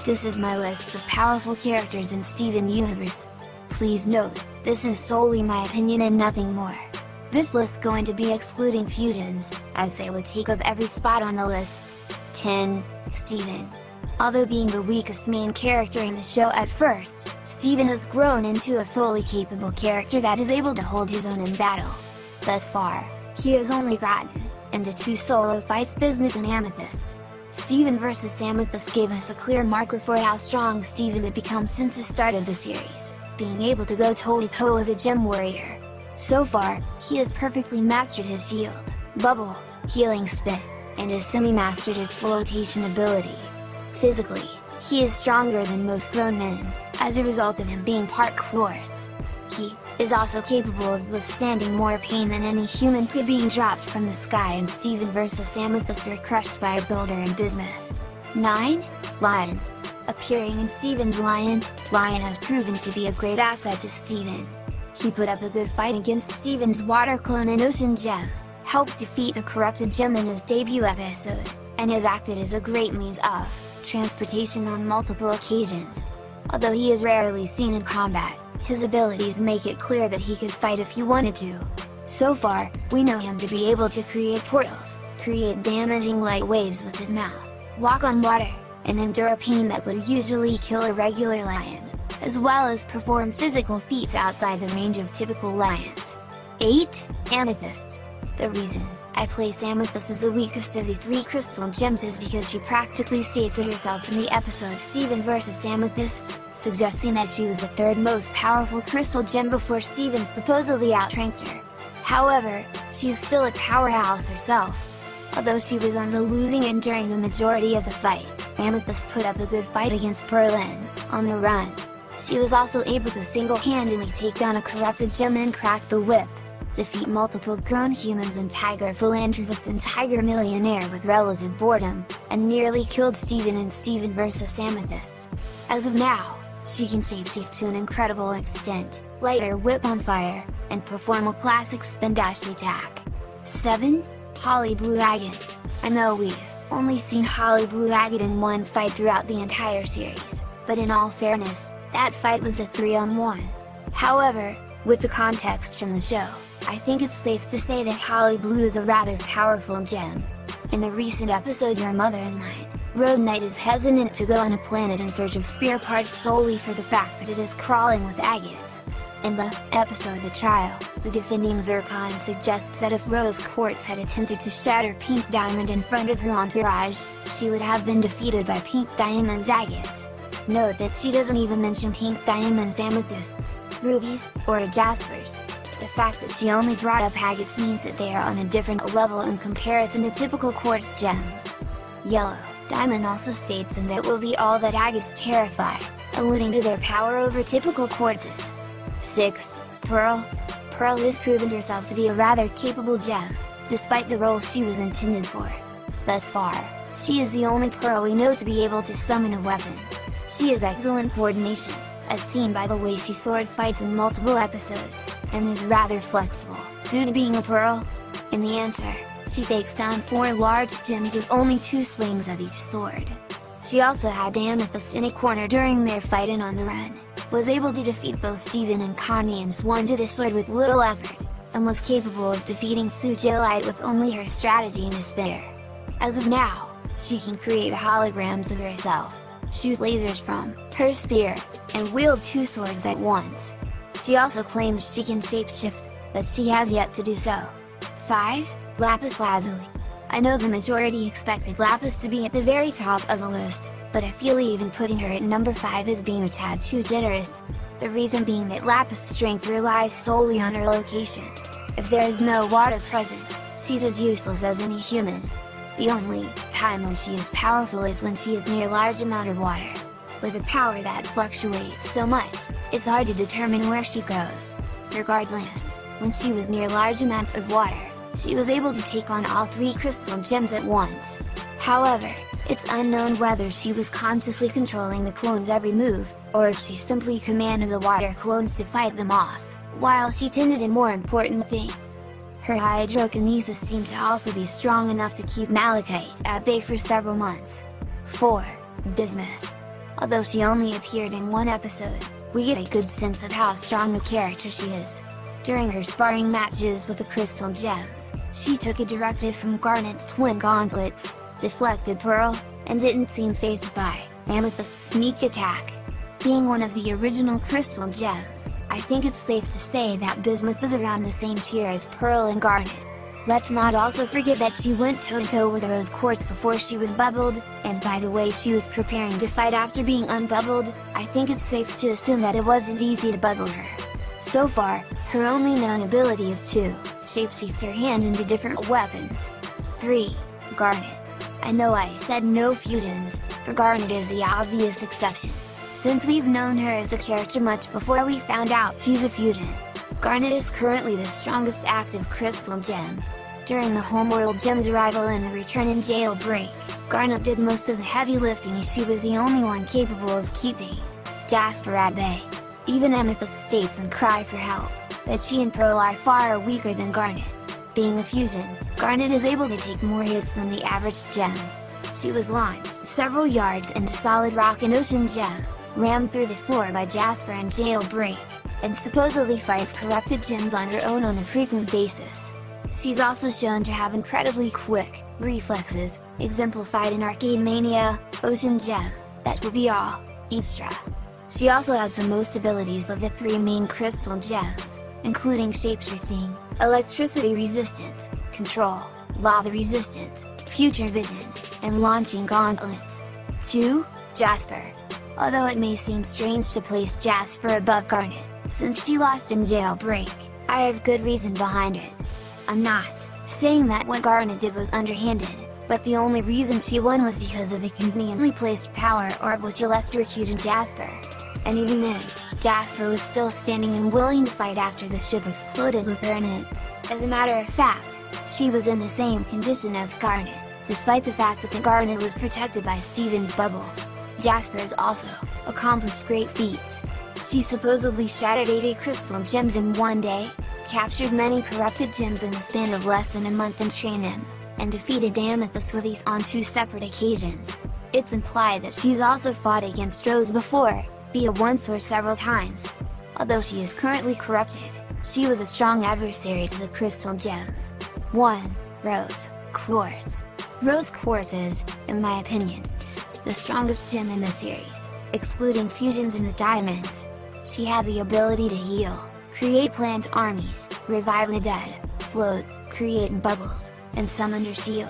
This is my list of powerful characters in Steven Universe. Please note, this is solely my opinion and nothing more. This list going to be excluding fusions, as they would take up every spot on the list. 10. Steven. Although being the weakest main character in the show at first, Steven has grown into a fully capable character that is able to hold his own in battle. Thus far, he has only gotten into 2 solo fights, Bismuth and Amethyst. Steven vs Amethyst gave us a clear marker for how strong Steven had become since the start of the series, being able to go toe-to-toe with a gem warrior. So far, he has perfectly mastered his shield, bubble, healing spin, and has semi-mastered his flotation ability. Physically, he is stronger than most grown men, as a result of him being part quartz. He is also capable of withstanding more pain than any human could, being dropped from the sky in Steven vs Amethyst or crushed by a builder in Bismuth. 9. Lion. Appearing in Steven's Lion has proven to be a great asset to Steven. He put up a good fight against Steven's water clone and ocean gem, helped defeat a corrupted gem in his debut episode, and has acted as a great means of transportation on multiple occasions. Although he is rarely seen in combat, his abilities make it clear that he could fight if he wanted to. So far, we know him to be able to create portals, create damaging light waves with his mouth, walk on water, and endure pain that would usually kill a regular lion, as well as perform physical feats outside the range of typical lions. 8. Amethyst. The reason I place Amethyst as the weakest of the 3 crystal gems is because she practically states it herself in the episode Steven vs Amethyst, suggesting that she was the 3rd most powerful crystal gem before Steven supposedly outranked her. However, she's still a powerhouse herself. Although she was on the losing end during the majority of the fight, Amethyst put up a good fight against Perlin on the run. She was also able to single-handedly take down a corrupted gem and crack the whip, defeat multiple grown humans and Tiger Philanthropist and Tiger Millionaire with relative boredom, and nearly killed Steven in Steven vs Amethyst. As of now, she can shapeshift to an incredible extent, light her whip on fire, and perform a classic spin dash attack. 7. Holly Blue Agate. I know we've only seen Holly Blue Agate in one fight throughout the entire series, but in all fairness, that fight was a 3-on-1. However, with the context from the show, I think it's safe to say that Holly Blue is a rather powerful gem. In the recent episode Your Mother and Mine, Road Knight is hesitant to go on a planet in search of spear parts solely for the fact that it is crawling with agates. In the episode The Trial, the defending Zircon suggests that if Rose Quartz had attempted to shatter Pink Diamond in front of her entourage, she would have been defeated by Pink Diamond's agates. Note that she doesn't even mention Pink Diamond's amethysts, rubies, or jaspers. The fact that she only brought up agates means that they are on a different level in comparison to typical quartz gems. Yellow Diamond also states in that will be all that agates terrify, alluding to their power over typical quartzes. 6. Pearl. Pearl has proven herself to be a rather capable gem, despite the role she was intended for. Thus far, she is the only Pearl we know to be able to summon a weapon. She has excellent coordination, as seen by the way she sword fights in multiple episodes, and is rather flexible, due to being a Pearl. In the answer, she takes down 4 large gems with only 2 swings of each sword. She also had Amethyst in a corner during their fight and on the run, was able to defeat both Steven and Connie and swung to the sword with little effort, and was capable of defeating Sujilite with only her strategy to spare. As of now, she can create holograms of herself, shoot lasers from her spear, and wield 2 swords at once. She also claims she can shapeshift, but she has yet to do so. 5. Lapis Lazuli. I know the majority expected Lapis to be at the very top of the list, but I feel even putting her at number 5 is being a tad too generous. The reason being that Lapis' strength relies solely on her location. If there is no water present, she's as useless as any human. The only time when she is powerful is when she is near a large amount of water. With a power that fluctuates so much, it's hard to determine where she goes. Regardless, when she was near large amounts of water, she was able to take on all 3 crystal gems at once. However, it's unknown whether she was consciously controlling the clones' every move, or if she simply commanded the water clones to fight them off, while she tended to more important things. Her hydrokinesis seemed to also be strong enough to keep Malachite at bay for several months. 4. Bismuth. Although she only appeared in one episode, we get a good sense of how strong a character she is. During her sparring matches with the Crystal Gems, she took a directive from Garnet's twin gauntlets, deflected Pearl, and didn't seem fazed by Amethyst's sneak attack. Being one of the original Crystal Gems, I think it's safe to say that Bismuth is around the same tier as Pearl and Garnet. Let's not also forget that she went toe-to-toe with Rose Quartz before she was bubbled, and by the way she was preparing to fight after being unbubbled, I think it's safe to assume that it wasn't easy to bubble her. So far, her only known ability is to shapeshift her hand into different weapons. 3. Garnet. I know I said no fusions, but Garnet is the obvious exception, since we've known her as a character much before we found out she's a fusion. Garnet is currently the strongest active Crystal Gem. During the Homeworld Gem's arrival and the return in Jailbreak, Garnet did most of the heavy lifting as she was the only one capable of keeping Jasper at bay. Even Amethyst states in Cry for Help that she and Pearl are far weaker than Garnet. Being a fusion, Garnet is able to take more hits than the average gem. She was launched several yards into solid rock and ocean gem, rammed through the floor by Jasper and Jailbreak, and supposedly fights corrupted gems on her own on a frequent basis. She's also shown to have incredibly quick reflexes, exemplified in Arcade Mania, Ocean Gem. That will be all, extra. She also has the most abilities of the 3 main Crystal Gems, including shapeshifting, electricity resistance, control, lava resistance, future vision, and launching gauntlets. 2. Jasper. Although it may seem strange to place Jasper above Garnet, since she lost in Jailbreak, I have good reason behind it. I'm not saying that what Garnet did was underhanded, but the only reason she won was because of a conveniently placed power orb which electrocuted Jasper. And even then, Jasper was still standing and willing to fight after the ship exploded with her in it. As a matter of fact, she was in the same condition as Garnet, despite the fact that the Garnet was protected by Steven's bubble. Jasper has also accomplished great feats. She supposedly shattered 80 Crystal Gems in one day, captured many corrupted gems in the span of less than a month and trained them, and defeated Amethyst with these on 2 separate occasions. It's implied that she's also fought against Rose before, be it once or several times. Although she is currently corrupted, she was a strong adversary to the Crystal Gems. 1. Rose Quartz. Rose Quartz is, in my opinion, the strongest gem in the series, excluding fusions in the diamonds. She had the ability to heal, create plant armies, revive the dead, float, create bubbles, and summon her shield.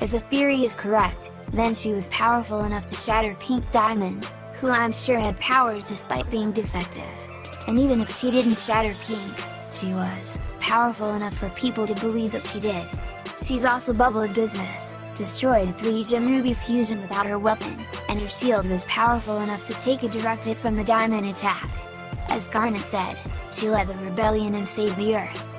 If the theory is correct, then she was powerful enough to shatter Pink Diamond, who I'm sure had powers despite being defective. And even if she didn't shatter Pink, she was powerful enough for people to believe that she did. She's also bubbled Bismuth, destroyed a 3-gem ruby fusion without her weapon, and her shield was powerful enough to take a direct hit from the diamond attack. As Garnet said, she led the rebellion and saved the Earth.